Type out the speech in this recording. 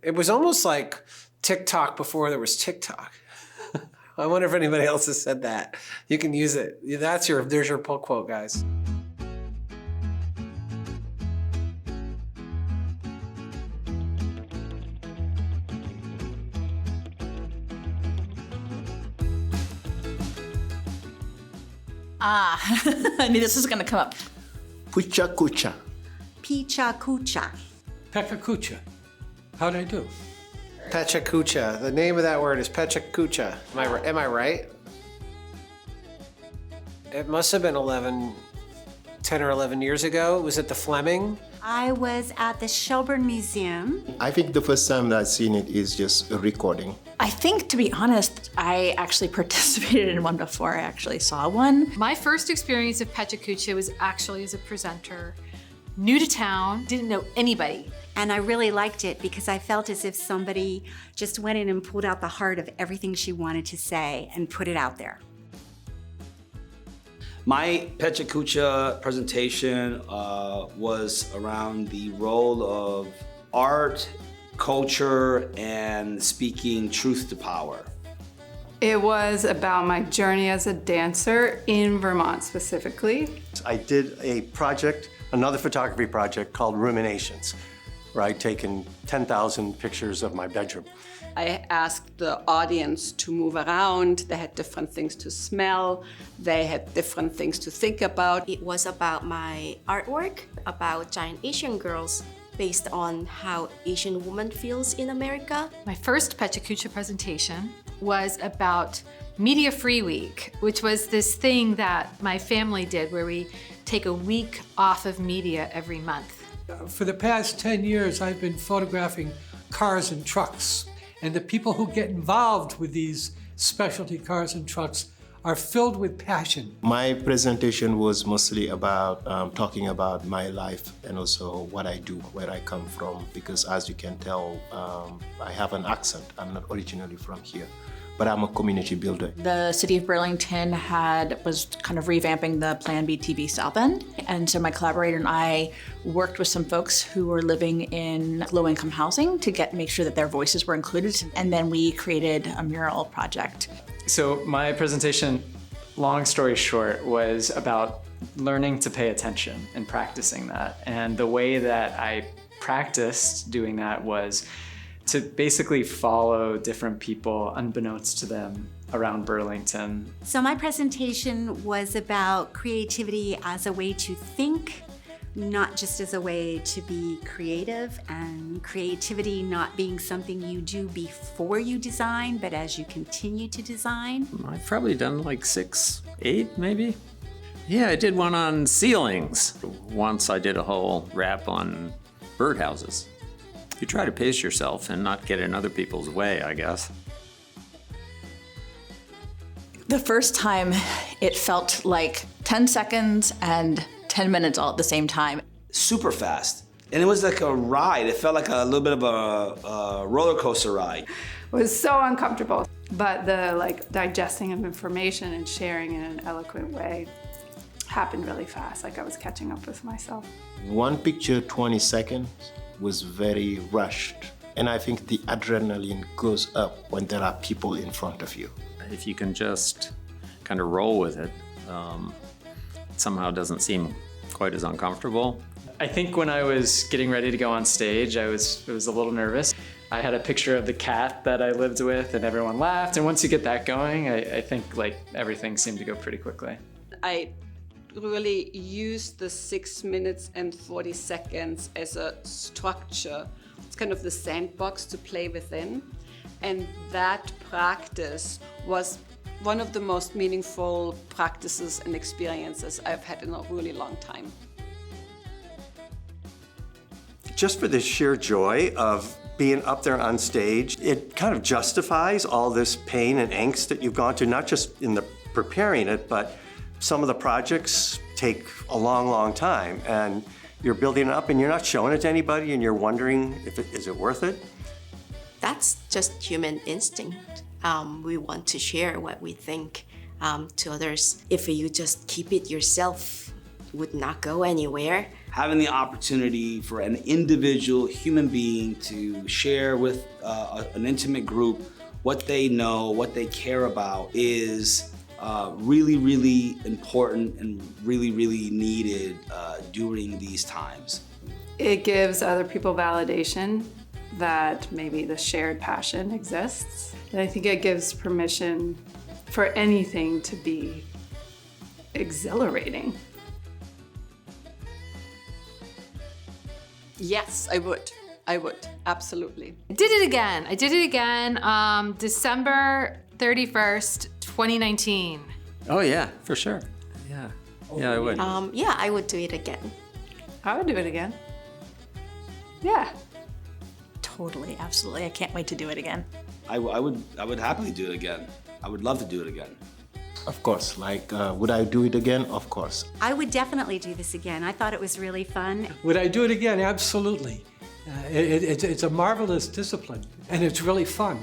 It was almost like TikTok before there was TikTok. I wonder if anybody else has said that. You can use it. There's your pull quote, guys. I knew this was going to come up. PechaKucha. PechaKucha. PechaKucha. How'd I do? PechaKucha. The name of that word is PechaKucha. Am I right? It must have been 10 or 11 years ago. It was at the Fleming. I was at the Shelburne Museum. I think the first time that I've seen it is just a recording. I think, to be honest, I actually participated in one before I actually saw one. My first experience of PechaKucha was actually as a presenter. New to town, didn't know anybody. And I really liked it because I felt as if somebody just went in and pulled out the heart of everything she wanted to say and put it out there. My PechaKucha presentation was around the role of art, culture, and speaking truth to power. It was about my journey as a dancer in Vermont specifically. I did a project, another photography project called Ruminations, where I'd taken 10,000 pictures of my bedroom. I asked the audience to move around. They had different things to smell. They had different things to think about. It was about my artwork, about giant Asian girls, based on how Asian woman feels in America. My first PechaKucha presentation was about Media Free Week, which was this thing that my family did where we take a week off of media every month. For the past 10 years, I've been photographing cars and trucks. And the people who get involved with these specialty cars and trucks are filled with passion. My presentation was mostly about talking about my life and also what I do, where I come from, because as you can tell, I have an accent. I'm not originally from here, but I'm a community builder. The city of Burlington was kind of revamping the Plan B TV South End. And so my collaborator and I worked with some folks who were living in low-income housing to make sure that their voices were included. And then we created a mural project. So my presentation, long story short, was about learning to pay attention and practicing that. And the way that I practiced doing that was to basically follow different people unbeknownst to them around Burlington. So my presentation was about creativity as a way to think, not just as a way to be creative, and creativity not being something you do before you design, but as you continue to design. I've probably done like 6, 8 maybe. Yeah, I did one on ceilings. Once I did a whole wrap on birdhouses. You try to pace yourself and not get in other people's way, I guess. The first time, it felt like 10 seconds and 10 minutes all at the same time. Super fast. And it was like a ride. It felt like a little bit of a roller coaster ride. It was so uncomfortable, but the digesting of information and sharing in an eloquent way happened really fast, like I was catching up with myself. One picture, 20 seconds, was very rushed. And I think the adrenaline goes up when there are people in front of you. If you can just kind of roll with it, it somehow doesn't seem quite as uncomfortable. I think when I was getting ready to go on stage, I was a little nervous. I had a picture of the cat that I lived with and everyone laughed. And once you get that going, I think everything seemed to go pretty quickly. I really used the 6 minutes and 40 seconds as a structure. It's kind of the sandbox to play within. And that practice was one of the most meaningful practices and experiences I've had in a really long time. Just for the sheer joy of being up there on stage, it kind of justifies all this pain and angst that you've gone through, not just in the preparing it, but some of the projects take a long, long time, and you're building it up and you're not showing it to anybody and you're wondering is it worth it? That's just human instinct. We want to share what we think to others. If you just keep it yourself, it would not go anywhere. having the opportunity for an individual human being to share with an intimate group what they know, what they care about is really, really important and really, really needed during these times. It gives other people validation that maybe the shared passion exists. And I think it gives permission for anything to be exhilarating. Yes, I would. I would, absolutely. I did it again, December 31st, 2019. Oh yeah, for sure. Yeah, yeah, I would. Yeah, I would do it again. I would do it again. Yeah. Totally, absolutely. I can't wait to do it again. I would happily do it again. I would love to do it again. Of course, like, would I do it again? Of course. I would definitely do this again. I thought it was really fun. Would I do it again? Absolutely. It's a marvelous discipline, and it's really fun.